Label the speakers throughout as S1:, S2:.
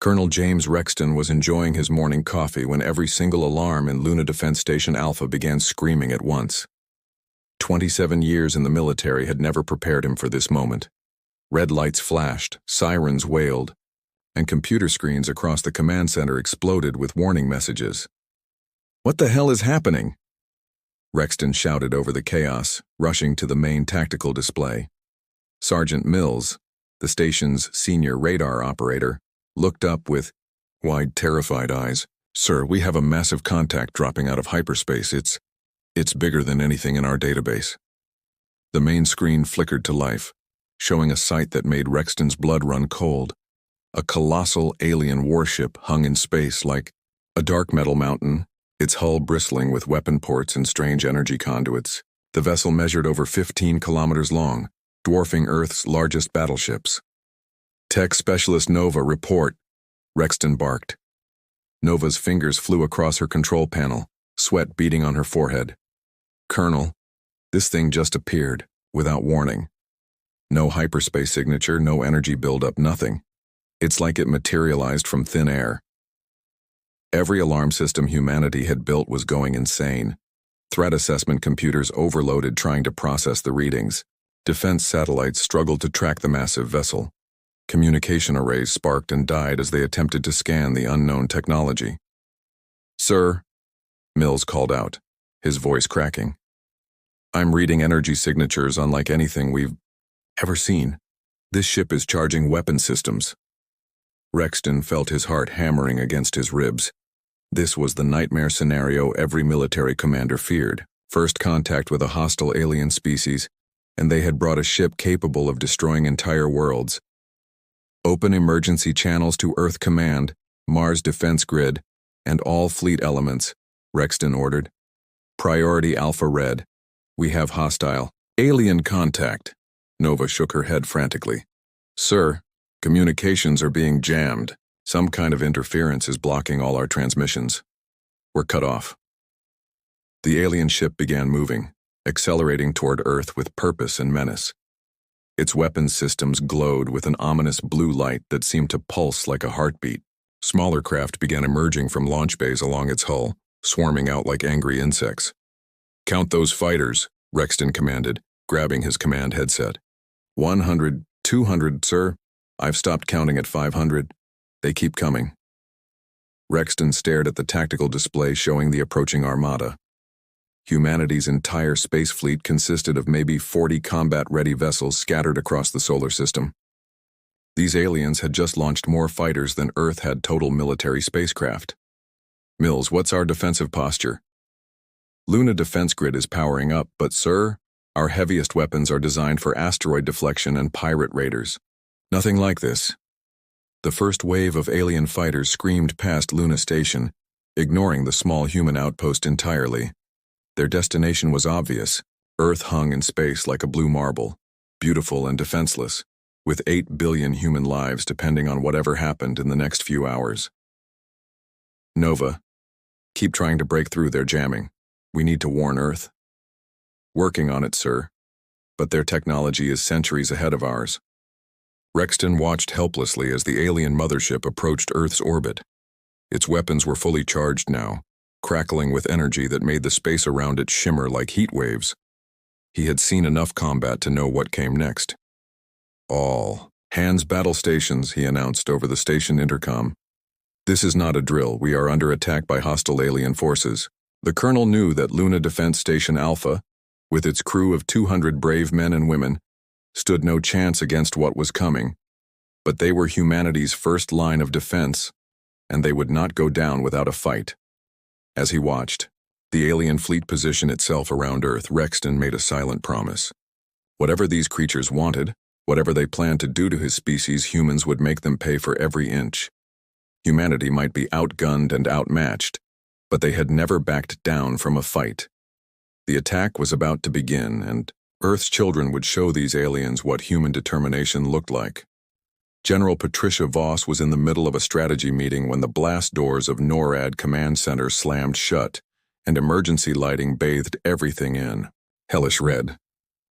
S1: Colonel James Rexton was enjoying his morning coffee when every single alarm in Luna Defense Station Alpha began screaming at once. 27 years in the military had never prepared him for this moment. Red lights flashed, sirens wailed, and computer screens across the command center exploded with warning messages. "What the hell is happening?" Rexton shouted over the chaos, rushing to the main tactical display. Sergeant Mills, the station's senior radar operator, looked up with wide, terrified eyes. "Sir, we have a massive contact dropping out of hyperspace. It's bigger than anything in our database." The main screen flickered to life, showing a sight that made Rexton's blood run cold. A colossal alien warship hung in space like a dark metal mountain, its hull bristling with weapon ports and strange energy conduits. The vessel measured over 15 kilometers long, dwarfing Earth's largest battleships. "Tech Specialist Nova, report," Rexton barked. Nova's fingers flew across her control panel, sweat beading on her forehead. "Colonel, this thing just appeared, without warning. No hyperspace signature, no energy buildup, nothing. It's like it materialized from thin air." Every alarm system humanity had built was going insane. Threat assessment computers overloaded trying to process the readings. Defense satellites struggled to track the massive vessel. Communication arrays sparked and died as they attempted to scan the unknown technology. "Sir," Mills called out, his voice cracking. "I'm reading energy signatures unlike anything we've ever seen. This ship is charging weapon systems." Rexton felt his heart hammering against his ribs. This was the nightmare scenario every military commander feared. First contact with a hostile alien species, and they had brought a ship capable of destroying entire worlds. "Open emergency channels to Earth Command, Mars Defense Grid, and all fleet elements," Rexton ordered. "Priority Alpha Red. We have hostile alien contact." Nova shook her head frantically. "Sir, communications are being jammed. Some kind of interference is blocking all our transmissions. We're cut off." The alien ship began moving, accelerating toward Earth with purpose and menace. Its weapons systems glowed with an ominous blue light that seemed to pulse like a heartbeat. Smaller craft began emerging from launch bays along its hull, swarming out like angry insects. "Count those fighters," Rexton commanded, grabbing his command headset. 100, 200, sir. I've stopped counting at 500. They keep coming." Rexton stared at the tactical display showing the approaching armada. Humanity's entire space fleet consisted of maybe 40 combat-ready vessels scattered across the solar system. These aliens had just launched more fighters than Earth had total military spacecraft. "Mills, what's our defensive posture?" "Luna Defense Grid is powering up, but sir, our heaviest weapons are designed for asteroid deflection and pirate raiders. Nothing like this." The first wave of alien fighters screamed past Luna Station, ignoring the small human outpost entirely. Their destination was obvious. Earth hung in space like a blue marble, beautiful and defenseless, with 8 billion human lives depending on whatever happened in the next few hours. "Nova, keep trying to break through their jamming. We need to warn Earth." "Working on it, sir. But their technology is centuries ahead of ours." Rexton watched helplessly as the alien mothership approached Earth's orbit. Its weapons were fully charged now, crackling with energy that made the space around it shimmer like heat waves. He had seen enough combat to know what came next. "All hands battle stations," he announced over the station intercom. "This is not a drill. We are under attack by hostile alien forces." The colonel knew that Luna Defense Station Alpha, with its crew of 200 brave men and women, stood no chance against what was coming. But they were humanity's first line of defense, and they would not go down without a fight. As he watched the alien fleet position itself around Earth, Rexton made a silent promise. Whatever these creatures wanted, whatever they planned to do to his species, humans would make them pay for every inch. Humanity might be outgunned and outmatched, but they had never backed down from a fight. The attack was about to begin, and Earth's children would show these aliens what human determination looked like. General Patricia Voss was in the middle of a strategy meeting when the blast doors of NORAD Command Center slammed shut, and emergency lighting bathed everything in hellish red.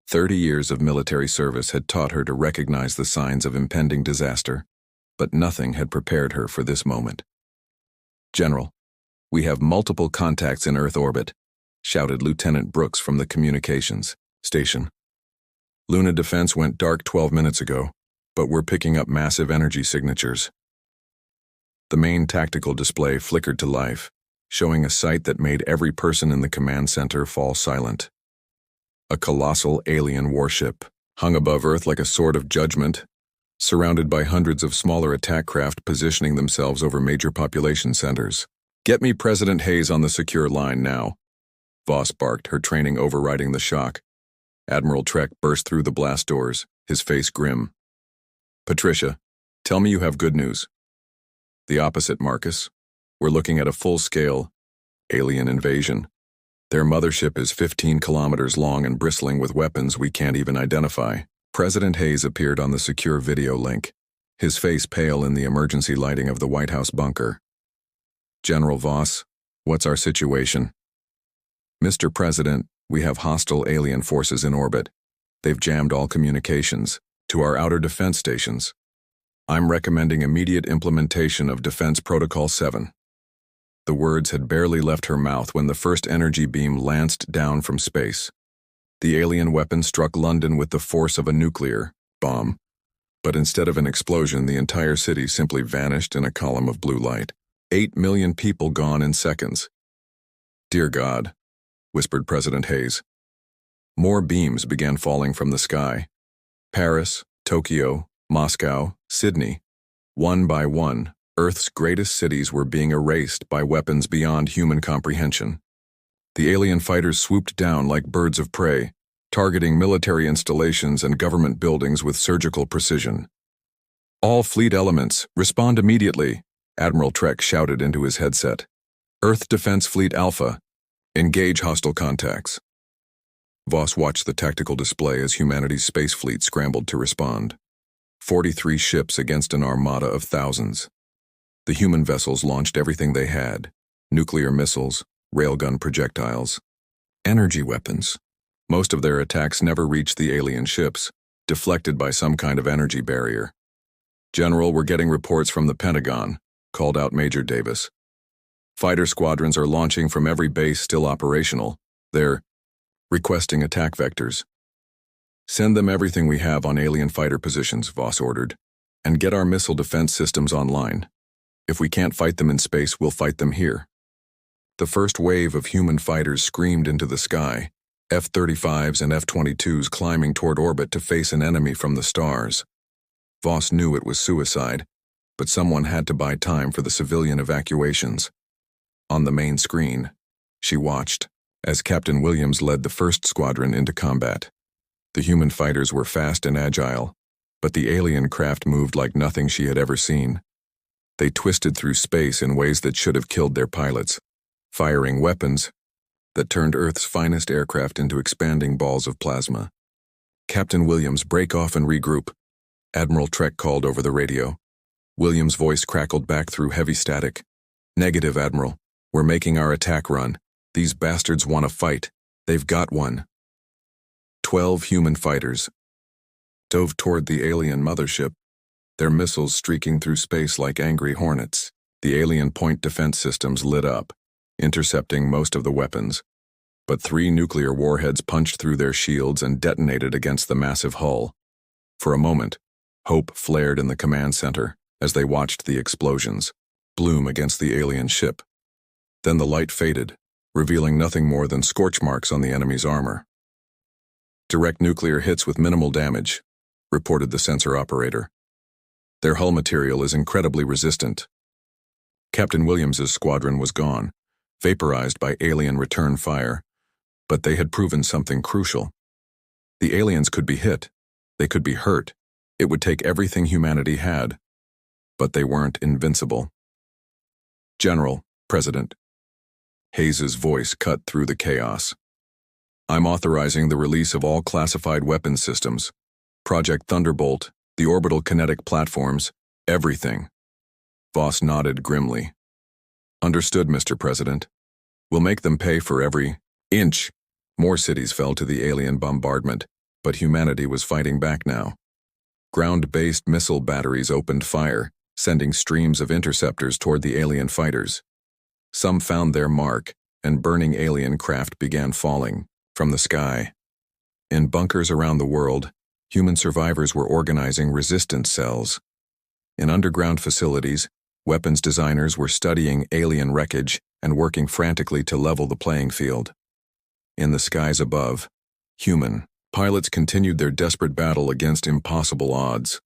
S1: 30 years of military service had taught her to recognize the signs of impending disaster. but nothing had prepared her for this moment. "General, we have multiple contacts in Earth orbit," shouted Lieutenant Brooks from the communications station. "Luna Defense went dark 12 minutes ago, but we're picking up massive energy signatures." The main tactical display flickered to life, showing a sight that made every person in the command center fall silent. A colossal alien warship hung above Earth like a sword of judgment, surrounded by hundreds of smaller attack craft positioning themselves over major population centers. "Get me President Hayes on the secure line now," Voss barked, her training overriding the shock. Admiral Trek burst through the blast doors, his face grim. "Patricia, tell me you have good news." "The opposite, Marcus. We're looking at a full-scale alien invasion. Their mothership is 15 kilometers long and bristling with weapons we can't even identify." President Hayes appeared on the secure video link, his face pale in the emergency lighting of the White House bunker. "General Voss, what's our situation?" "Mr. President, we have hostile alien forces in orbit. They've jammed all communications to our outer defense stations. I'm recommending immediate implementation of Defense Protocol 7. The words had barely left her mouth when the first energy beam lanced down from space. The alien weapon struck London with the force of a nuclear bomb, but instead of an explosion, the entire city simply vanished in a column of blue light. 8 million people gone in seconds. "Dear God," whispered President Hayes. More beams began falling from the sky. Paris, Tokyo, Moscow, Sydney. One by one, Earth's greatest cities were being erased by weapons beyond human comprehension. The alien fighters swooped down like birds of prey, targeting military installations and government buildings with surgical precision. "All fleet elements, respond immediately," Admiral Trek shouted into his headset. "Earth Defense Fleet Alpha, engage hostile contacts." Voss watched the tactical display as humanity's space fleet scrambled to respond. 43 ships against an armada of thousands. The human vessels launched everything they had: nuclear missiles, railgun projectiles, energy weapons. Most of their attacks never reached the alien ships, deflected by some kind of energy barrier. "General, we're getting reports from the Pentagon," called out Major Davis. "Fighter squadrons are launching from every base still operational. They're requesting attack vectors." "Send them everything we have on alien fighter positions," Voss ordered, "and get our missile defense systems online. If we can't fight them in space, we'll fight them here." The first wave of human fighters screamed into the sky, F-35s and F-22s climbing toward orbit to face an enemy from the stars. Voss knew it was suicide, but someone had to buy time for the civilian evacuations. On the main screen, she watched as Captain Williams led the first squadron into combat. The human fighters were fast and agile, but the alien craft moved like nothing she had ever seen. They twisted through space in ways that should have killed their pilots, firing weapons that turned Earth's finest aircraft into expanding balls of plasma. "Captain Williams, break off and regroup," Admiral Trek called over the radio. Williams' voice crackled back through heavy static. "Negative, Admiral. We're making our attack run. These bastards want to fight. They've got one." 12 human fighters dove toward the alien mothership, their missiles streaking through space like angry hornets. The alien point defense systems lit up, intercepting most of the weapons, but 3 nuclear warheads punched through their shields and detonated against the massive hull. For a moment, hope flared in the command center as they watched the explosions bloom against the alien ship. Then the light faded, revealing nothing more than scorch marks on the enemy's armor. "Direct nuclear hits with minimal damage," reported the sensor operator. "Their hull material is incredibly resistant." Captain Williams's squadron was gone, vaporized by alien return fire, but they had proven something crucial. The aliens could be hit, they could be hurt, it would take everything humanity had, but they weren't invincible. "General, President," Hayes's voice cut through the chaos. "I'm authorizing the release of all classified weapons systems, Project Thunderbolt, the orbital kinetic platforms, everything." Voss nodded grimly. "Understood, Mr. President. We'll make them pay for every inch." More cities fell to the alien bombardment, but humanity was fighting back now. Ground-based missile batteries opened fire, sending streams of interceptors toward the alien fighters. Some found their mark, and burning alien craft began falling from the sky. In bunkers around the world, human survivors were organizing resistance cells. In underground facilities, weapons designers were studying alien wreckage and working frantically to level the playing field. In the skies above, human pilots continued their desperate battle against impossible odds.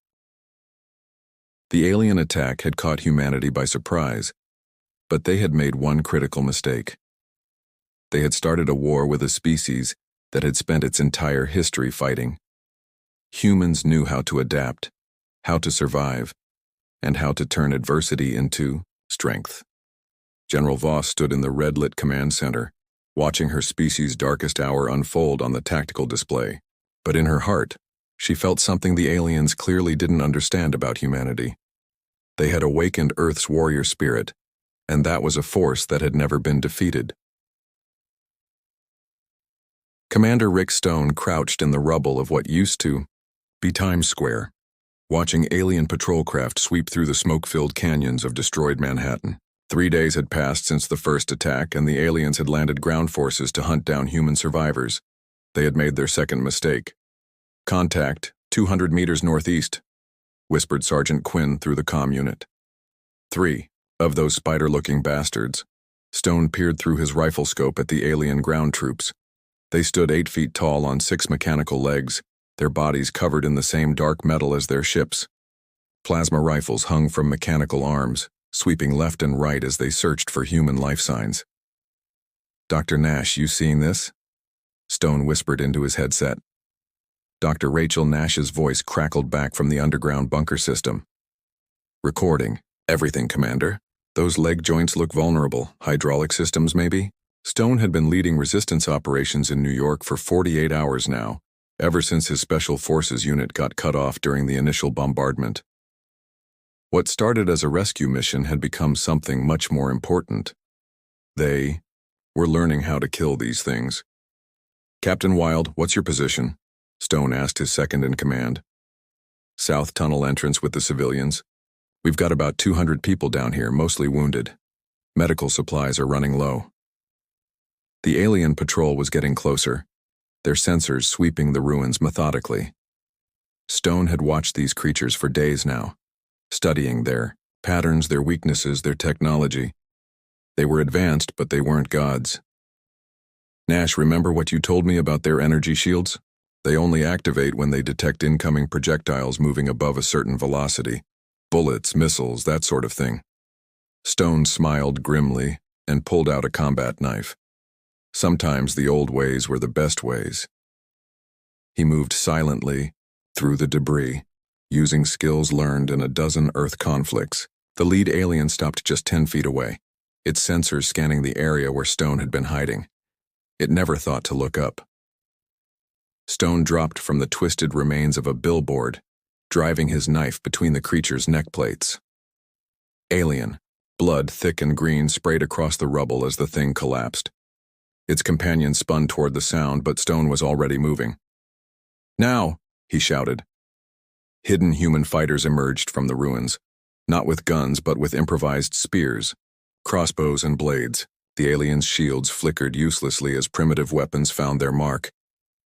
S1: The alien attack had caught humanity by surprise, but they had made one critical mistake. They had started a war with a species that had spent its entire history fighting. Humans knew how to adapt, how to survive, and how to turn adversity into strength. General Voss stood in the red-lit command center, watching her species' darkest hour unfold on the tactical display. But in her heart, she felt something the aliens clearly didn't understand about humanity. They had awakened Earth's warrior spirit, and that was a force that had never been defeated. Commander Rick Stone crouched in the rubble of what used to be Times Square, watching alien patrol craft sweep through the smoke-filled canyons of destroyed Manhattan. 3 days had passed since the first attack, and the aliens had landed ground forces to hunt down human survivors. They had made their second mistake. "Contact, 200 meters northeast," whispered Sergeant Quinn through the comm unit. 3 of those spider-looking bastards. Stone peered through his rifle scope at the alien ground troops. They stood 8 feet tall on 6 mechanical legs, their bodies covered in the same dark metal as their ships. Plasma rifles hung from mechanical arms, sweeping left and right as they searched for human life signs. "Dr. Nash, you seeing this?" Stone whispered into his headset. Dr. Rachel Nash's voice crackled back from the underground bunker system. "Recording. Everything, Commander. Those leg joints look vulnerable. Hydraulic systems, maybe?" Stone had been leading resistance operations in New York for 48 hours now, ever since his Special Forces unit got cut off during the initial bombardment. What started as a rescue mission had become something much more important. They were learning how to kill these things. "Captain Wild, what's your position?" Stone asked his second-in-command. "South tunnel entrance with the civilians. We've got about 200 people down here, mostly wounded. Medical supplies are running low." The alien patrol was getting closer, their sensors sweeping the ruins methodically. Stone had watched these creatures for days now, studying their patterns, their weaknesses, their technology. They were advanced, but they weren't gods. "Nash, remember what you told me about their energy shields? They only activate when they detect incoming projectiles moving above a certain velocity. Bullets, missiles, that sort of thing." Stone smiled grimly and pulled out a combat knife. Sometimes the old ways were the best ways. He moved silently through the debris, using skills learned in a dozen Earth conflicts. The lead alien stopped just 10 feet away, its sensors scanning the area where Stone had been hiding. It never thought to look up. Stone dropped from the twisted remains of a billboard, driving his knife between the creature's neck plates. Alien, blood thick and green sprayed across the rubble as the thing collapsed. Its companion spun toward the sound, but Stone was already moving. "Now!" he shouted. Hidden human fighters emerged from the ruins, not with guns but with improvised spears, crossbows and blades. The aliens' shields flickered uselessly as primitive weapons found their mark.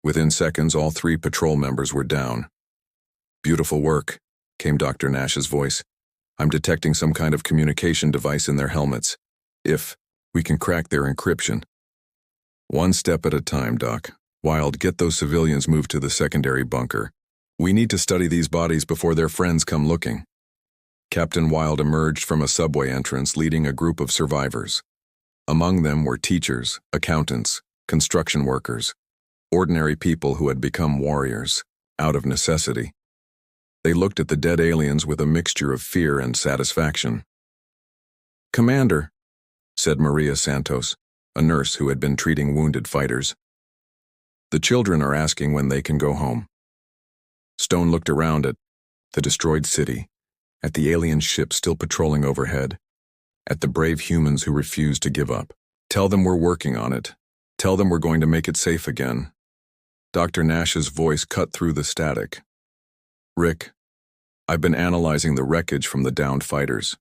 S1: Within seconds, all 3 patrol members were down. "Beautiful work," came Dr. Nash's voice. "I'm detecting some kind of communication device in their helmets. If we can crack their encryption." "One step at a time, Doc. Wild, get those civilians moved to the secondary bunker. We need to study these bodies before their friends come looking." Captain Wild emerged from a subway entrance leading a group of survivors. Among them were teachers, accountants, construction workers, ordinary people who had become warriors, out of necessity. They looked at the dead aliens with a mixture of fear and satisfaction. "Commander," said Maria Santos, a nurse who had been treating wounded fighters. "The children are asking when they can go home." Stone looked around at the destroyed city, at the alien ship still patrolling overhead, at the brave humans who refused to give up. "Tell them we're working on it. Tell them we're going to make it safe again." Dr. Nash's voice cut through the static. "Rick, I've been analyzing the wreckage from the downed fighters.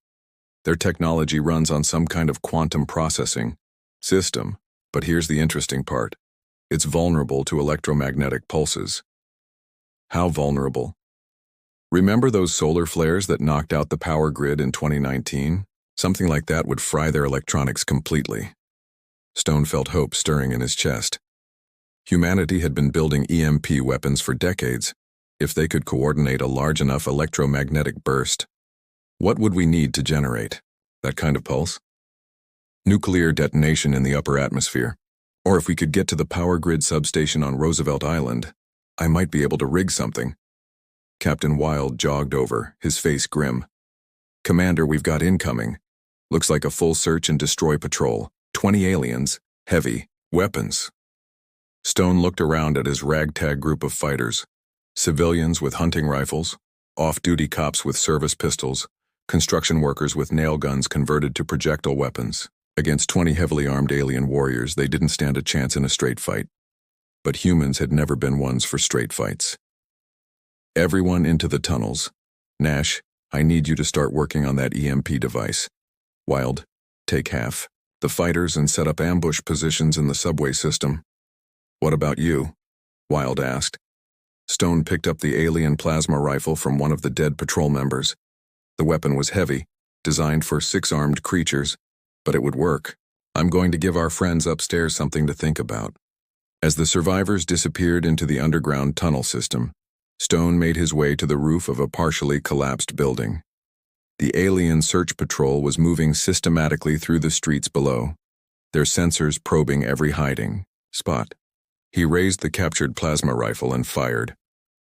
S1: Their technology runs on some kind of quantum processing system, but here's the interesting part. It's vulnerable to electromagnetic pulses. How vulnerable? Remember those solar flares that knocked out the power grid in 2019? Something like that would fry their electronics completely. Stone felt hope stirring in his chest. Humanity had been building EMP weapons for decades. If they could coordinate a large enough electromagnetic burst, what would we need to generate that kind of pulse? Nuclear detonation in the upper atmosphere. Or if we could get to the power grid substation on Roosevelt Island, I might be able to rig something. Captain Wilde jogged over, his face grim. Commander, we've got incoming. Looks like a full search and destroy patrol. 20 aliens, heavy, weapons. Stone looked around at his ragtag group of fighters. Civilians with hunting rifles, off-duty cops with service pistols, construction workers with nail guns converted to projectile weapons. Against 20 heavily armed alien warriors, they didn't stand a chance in a straight fight. But humans had never been ones for straight fights. Everyone into the tunnels. Nash, I need you to start working on that EMP device. Wilde, take half the fighters and set up ambush positions in the subway system. What about you? Wilde asked. Stone picked up the alien plasma rifle from one of the dead patrol members. The weapon was heavy, designed for 6 armed creatures, but it would work. I'm going to give our friends upstairs something to think about. As the survivors disappeared into the underground tunnel system, Stone made his way to the roof of a partially collapsed building. The alien search patrol was moving systematically through the streets below, their sensors probing every hiding spot. He raised the captured plasma rifle and fired.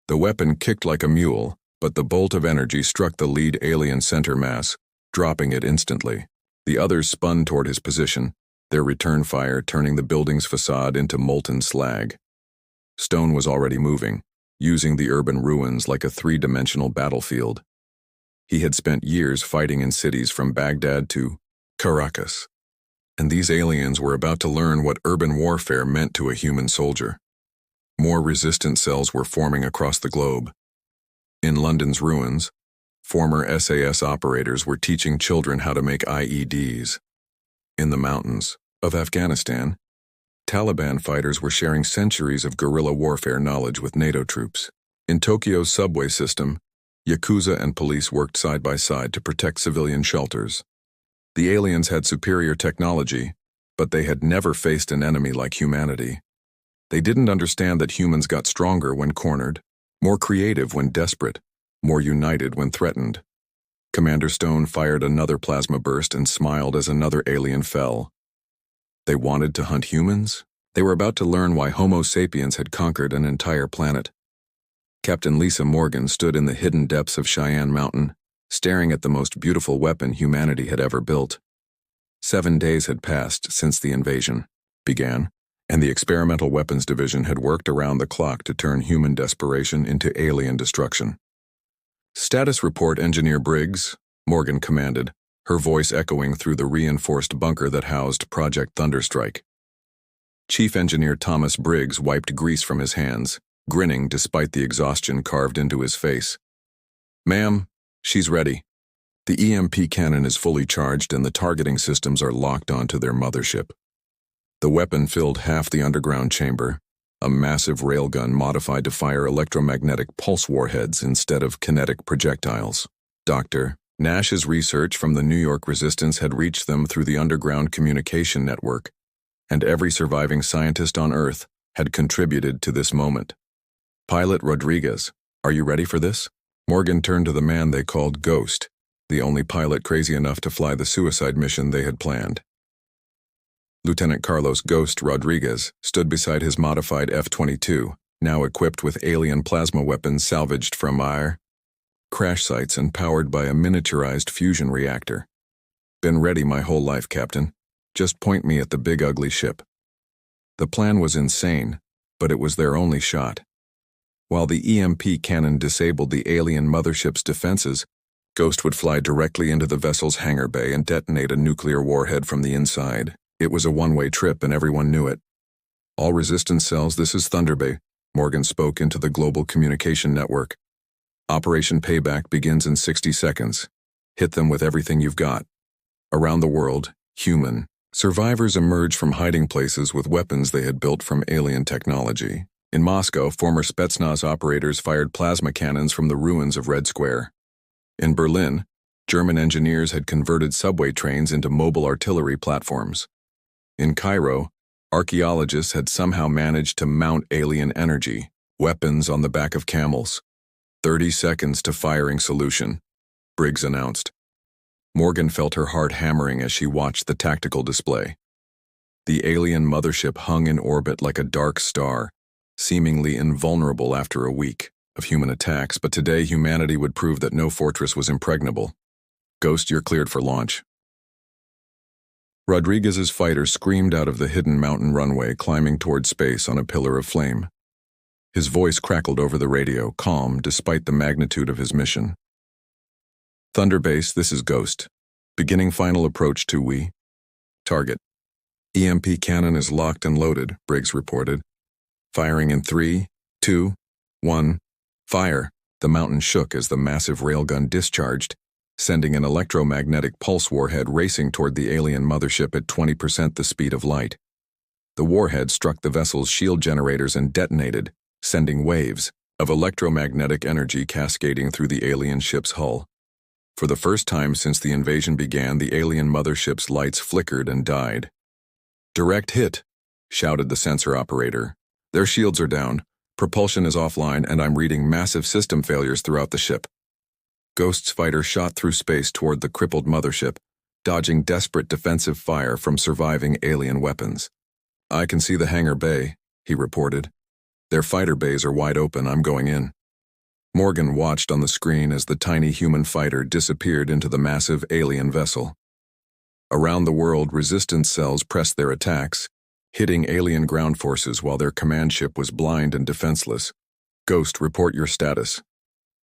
S1: The weapon kicked like a mule, but the bolt of energy struck the lead alien center mass, dropping it instantly. The others spun toward his position, their return fire turning the building's facade into molten slag. Stone was already moving, using the urban ruins like a 3-dimensional battlefield. He had spent years fighting in cities from Baghdad to Caracas, and these aliens were about to learn what urban warfare meant to a human soldier. More resistance cells were forming across the globe. In London's ruins, former SAS operators were teaching children how to make IEDs. In the mountains of Afghanistan, Taliban fighters were sharing centuries of guerrilla warfare knowledge with NATO troops. In Tokyo's subway system, Yakuza and police worked side by side to protect civilian shelters. The aliens had superior technology, but they had never faced an enemy like humanity. They didn't understand that humans got stronger when cornered, more creative when desperate, more united when threatened. Commander Stone fired another plasma burst and smiled as another alien fell. They wanted to hunt humans? They were about to learn why Homo sapiens had conquered an entire planet. Captain Lisa Morgan stood in the hidden depths of Cheyenne Mountain, staring at the most beautiful weapon humanity had ever built. 7 days had passed since the invasion began, and the Experimental Weapons Division had worked around the clock to turn human desperation into alien destruction. Status report, Engineer Briggs, Morgan commanded, her voice echoing through the reinforced bunker that housed Project Thunderstrike. Chief Engineer Thomas Briggs wiped grease from his hands, grinning despite the exhaustion carved into his face. Ma'am, she's ready. The EMP cannon is fully charged and the targeting systems are locked onto their mothership. The weapon filled half the underground chamber, a massive railgun modified to fire electromagnetic pulse warheads instead of kinetic projectiles. Dr. Nash's research from the New York Resistance had reached them through the underground communication network, and every surviving scientist on Earth had contributed to this moment. Pilot Rodriguez, are you ready for this? Morgan turned to the man they called Ghost, the only pilot crazy enough to fly the suicide mission they had planned. Lieutenant Carlos Ghost Rodriguez stood beside his modified F-22, now equipped with alien plasma weapons salvaged from our crash sites and powered by a miniaturized fusion reactor. Been ready my whole life, Captain. Just point me at the big ugly ship. The plan was insane, but it was their only shot. While the EMP cannon disabled the alien mothership's defenses, Ghost would fly directly into the vessel's hangar bay and detonate a nuclear warhead from the inside. It was a one-way trip and everyone knew it. All resistance cells, this is Thunder Bay, Morgan spoke into the global communication network. Operation Payback begins in 60 seconds. Hit them with everything you've got. Around the world, human survivors emerge from hiding places with weapons they had built from alien technology. In Moscow, former Spetsnaz operators fired plasma cannons from the ruins of Red Square. In Berlin, German engineers had converted subway trains into mobile artillery platforms. In Cairo, archaeologists had somehow managed to mount alien energy, weapons on the back of camels. 30 seconds to firing solution, Briggs announced. Morgan felt her heart hammering as she watched the tactical display. The alien mothership hung in orbit like a dark star, seemingly invulnerable after a week of human attacks, but today humanity would prove that no fortress was impregnable. Ghost, you're cleared for launch. Rodriguez's fighter screamed out of the hidden mountain runway, climbing toward space on a pillar of flame. His voice crackled over the radio, calm despite the magnitude of his mission. Thunder Base, this is Ghost. Beginning final approach to we. Target. EMP cannon is locked and loaded, Briggs reported. Firing in 3, 2, 1. Fire. The mountain shook as the massive railgun discharged, sending an electromagnetic pulse warhead racing toward the alien mothership at 20% the speed of light. The warhead struck the vessel's shield generators and detonated, sending waves of electromagnetic energy cascading through the alien ship's hull. For the first time since the invasion began, the alien mothership's lights flickered and died. Direct hit, shouted the sensor operator. Their shields are down, propulsion is offline, and I'm reading massive system failures throughout the ship. Ghost's fighter shot through space toward the crippled mothership, dodging desperate defensive fire from surviving alien weapons. I can see the hangar bay, he reported. Their fighter bays are wide open, I'm going in. Morgan watched on the screen as the tiny human fighter disappeared into the massive alien vessel. Around the world, resistance cells pressed their attacks, hitting alien ground forces while their command ship was blind and defenseless. Ghost, report your status.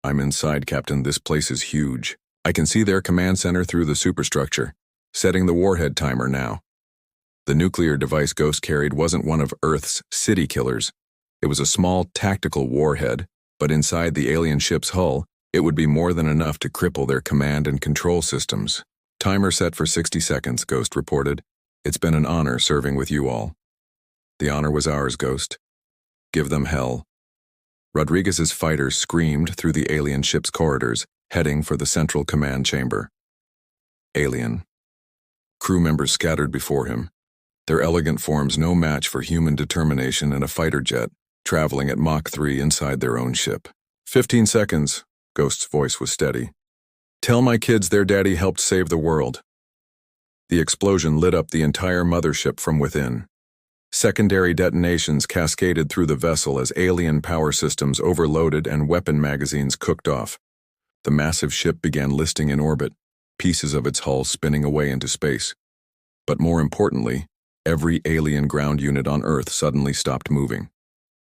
S1: I'm inside, Captain. This place is huge. I can see their command center through the superstructure. Setting the warhead timer now. The nuclear device Ghost carried wasn't one of Earth's city killers. It was a small tactical warhead, but inside the alien ship's hull, it would be more than enough to cripple their command and control systems. Timer set for 60 seconds, Ghost reported. It's been an honor serving with you all. The honor was ours, Ghost. Give them hell. Rodriguez's fighter screamed through the alien ship's corridors, heading for the central command chamber. Alien. Crew members scattered before him, their elegant forms no match for human determination in a fighter jet, traveling at Mach 3 inside their own ship. 15 seconds, Ghost's voice was steady. Tell my kids their daddy helped save the world. The explosion lit up the entire mothership from within. Secondary detonations cascaded through the vessel as alien power systems overloaded and weapon magazines cooked off. The massive ship began listing in orbit, pieces of its hull spinning away into space. But more importantly, every alien ground unit on Earth suddenly stopped moving.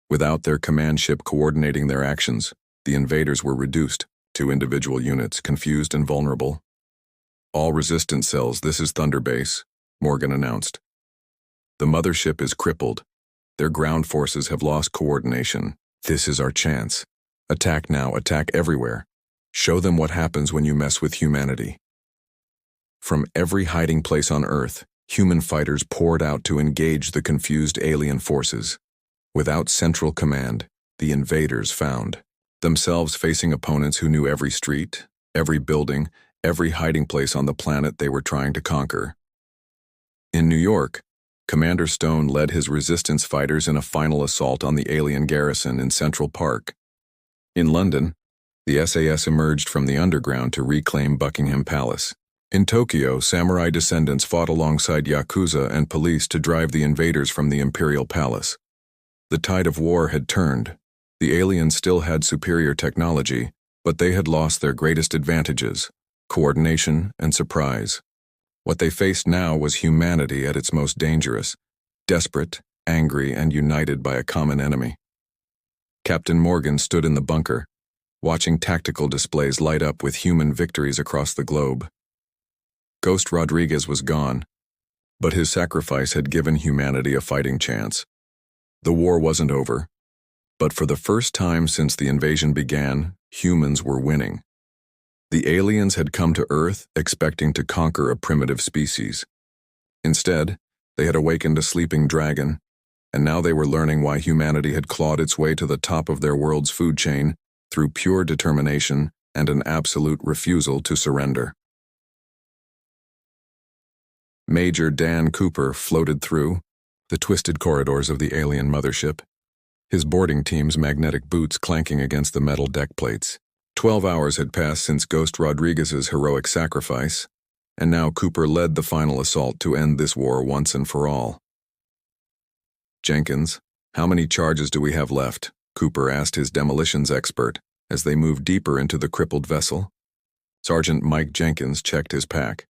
S1: Without their command ship coordinating their actions, the invaders were reduced to individual units, confused and vulnerable. All resistance cells, this is Thunder Base, Morgan announced. The mothership is crippled. Their ground forces have lost coordination. This is our chance. Attack now, attack everywhere. Show them what happens when you mess with humanity. From every hiding place on Earth, human fighters poured out to engage the confused alien forces. Without central command, the invaders found themselves facing opponents who knew every street, every building, every hiding place on the planet they were trying to conquer. In New York, Commander Stone led his resistance fighters in a final assault on the alien garrison in Central Park. In London, the SAS emerged from the underground to reclaim Buckingham Palace. In Tokyo, samurai descendants fought alongside Yakuza and police to drive the invaders from the Imperial Palace. The tide of war had turned. The aliens still had superior technology, but they had lost their greatest advantages: coordination and surprise. What they faced now was humanity at its most dangerous, desperate, angry, and united by a common enemy. Captain Morgan stood in the bunker, watching tactical displays light up with human victories across the globe. Ghost Rodriguez was gone, but his sacrifice had given humanity a fighting chance. The war wasn't over, but for the first time since the invasion began, Humans were winning. The aliens had come to Earth expecting to conquer a primitive species. Instead, they had awakened a sleeping dragon, and now they were learning why humanity had clawed its way to the top of their world's food chain through pure determination and an absolute refusal to surrender. Major Dan Cooper floated through the twisted corridors of the alien mothership, his boarding team's magnetic boots clanking against the metal deck plates. 12 hours had passed since Ghost Rodriguez's heroic sacrifice, and now Cooper led the final assault to end this war once and for all. "Jenkins, how many charges do we have left?" Cooper asked his demolitions expert as they moved deeper into the crippled vessel. Sergeant Mike Jenkins checked his pack.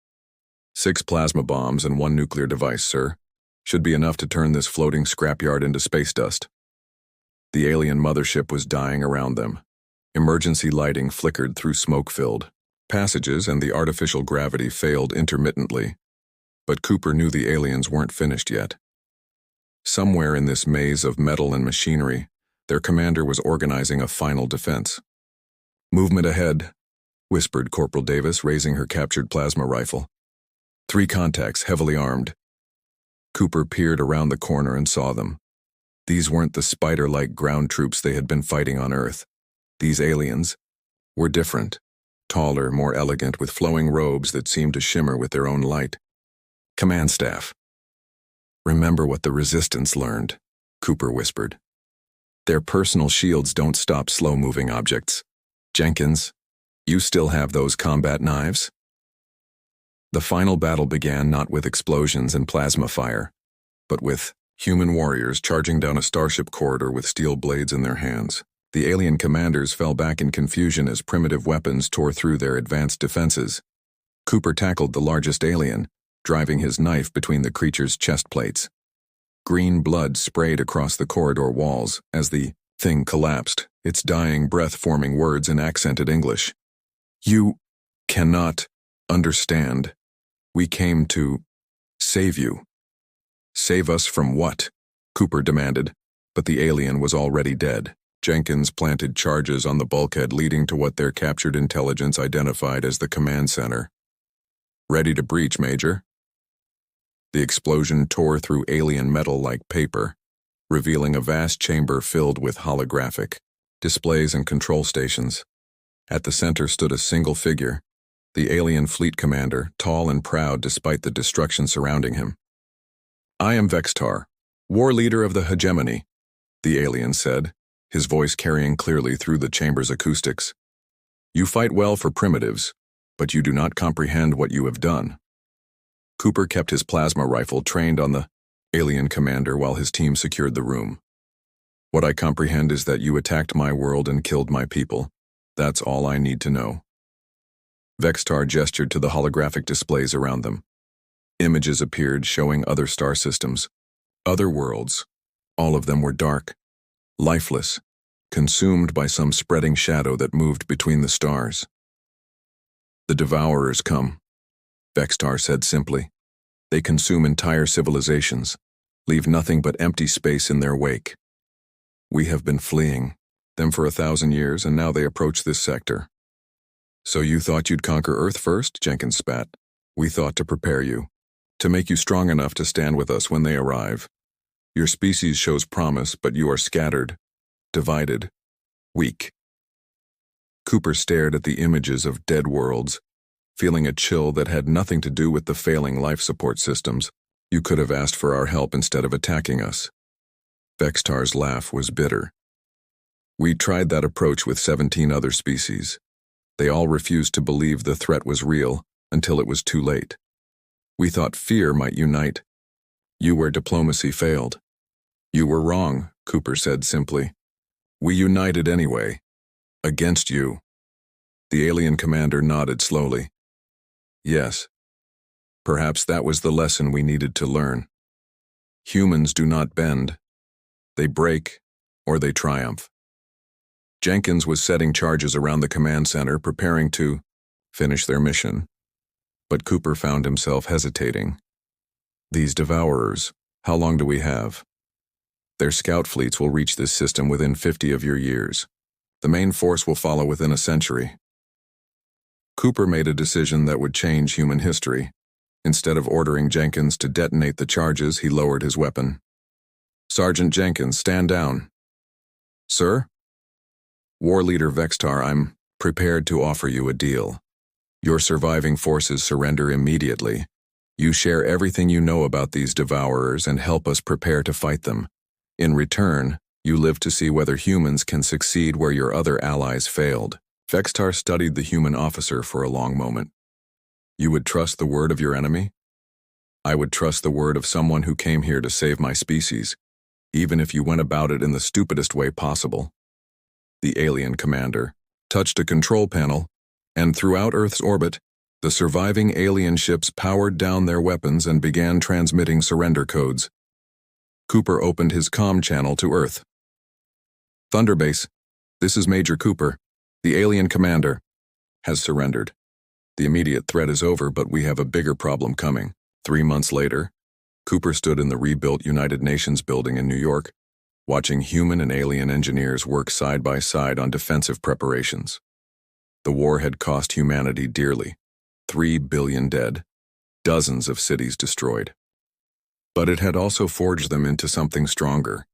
S1: 6 plasma bombs and 1 nuclear device, sir. Should be enough to turn this floating scrapyard into space dust. The alien mothership was dying around them. Emergency lighting flickered through smoke-filled passages and the artificial gravity failed intermittently. But Cooper knew the aliens weren't finished yet. Somewhere in this maze of metal and machinery, their commander was organizing a final defense. "Movement ahead," whispered Corporal Davis, raising her captured plasma rifle. 3 contacts, heavily armed. Cooper peered around the corner and saw them. These weren't the spider-like ground troops they had been fighting on Earth. These aliens were different, taller, more elegant, with flowing robes that seemed to shimmer with their own light. "Command staff. Remember what the Resistance learned," Cooper whispered. "Their personal shields don't stop slow-moving objects. Jenkins, you still have those combat knives?" The final battle began not with explosions and plasma fire, but with human warriors charging down a starship corridor with steel blades in their hands. The alien commanders fell back in confusion as primitive weapons tore through their advanced defenses. Cooper tackled the largest alien, driving his knife between the creature's chest plates. Green blood sprayed across the corridor walls as the thing collapsed, its dying breath forming words in accented English. "You cannot understand. We came to save you." "Save us from what?" Cooper demanded, but the alien was already dead. Jenkins planted charges on the bulkhead leading to what their captured intelligence identified as the command center. "Ready to breach, Major." The explosion tore through alien metal like paper, revealing a vast chamber filled with holographic displays and control stations. At the center stood a single figure, the alien fleet commander, tall and proud despite the destruction surrounding him. "I am Vextar, war leader of the hegemony," the alien said, his voice carrying clearly through the chamber's acoustics. "You fight well for primitives, but you do not comprehend what you have done." Cooper kept his plasma rifle trained on the alien commander while his team secured the room. "What I comprehend is that you attacked my world and killed my people. That's all I need to know." Vextar gestured to the holographic displays around them. Images appeared showing other star systems, other worlds. All of them were dark, lifeless, consumed by some spreading shadow that moved between the stars. "The Devourers come," Vextar said simply. "They consume entire civilizations, leave nothing but empty space in their wake. We have been fleeing them for 1,000 years, and now they approach this sector." "So you thought you'd conquer Earth first?" Jenkins spat. "We thought to prepare you, to make you strong enough to stand with us when they arrive. Your species shows promise, but you are scattered, divided, weak." Cooper stared at the images of dead worlds, feeling a chill that had nothing to do with the failing life support systems. "You could have asked for our help instead of attacking us." Vextar's laugh was bitter. "We tried that approach with 17 other species. They all refused to believe the threat was real until it was too late. We thought fear might unite you where diplomacy failed." "You were wrong," Cooper said simply. "We united anyway. Against you." The alien commander nodded slowly. "Yes. Perhaps that was the lesson we needed to learn. Humans do not bend. They break, or they triumph." Jenkins was setting charges around the command center, preparing to finish their mission. But Cooper found himself hesitating. "These Devourers, how long do we have?" "Their scout fleets will reach this system within 50 of your years. The main force will follow within a century. Cooper made a decision that would change human history. Instead of ordering Jenkins to detonate the charges, he lowered his weapon. "Sergeant Jenkins, stand down." "Sir?" "War Leader Vextar, I'm prepared to offer you a deal. Your surviving forces surrender immediately. You share everything you know about these devourers and help us prepare to fight them. In return, you live to see whether humans can succeed where your other allies failed." Vextar studied the human officer for a long moment. "You would trust the word of your enemy?" "I would trust the word of someone who came here to save my species, even if you went about it in the stupidest way possible." The alien commander touched a control panel, and throughout Earth's orbit, the surviving alien ships powered down their weapons and began transmitting surrender codes. Cooper opened his comm channel to Earth. "Thunderbase, this is Major Cooper. The alien commander has surrendered. The immediate threat is over, but we have a bigger problem coming." 3 months later, Cooper stood in the rebuilt United Nations building in New York, watching human and alien engineers work side by side on defensive preparations. The war had cost humanity dearly. 3 billion dead, dozens of cities destroyed. But it had also forged them into something stronger.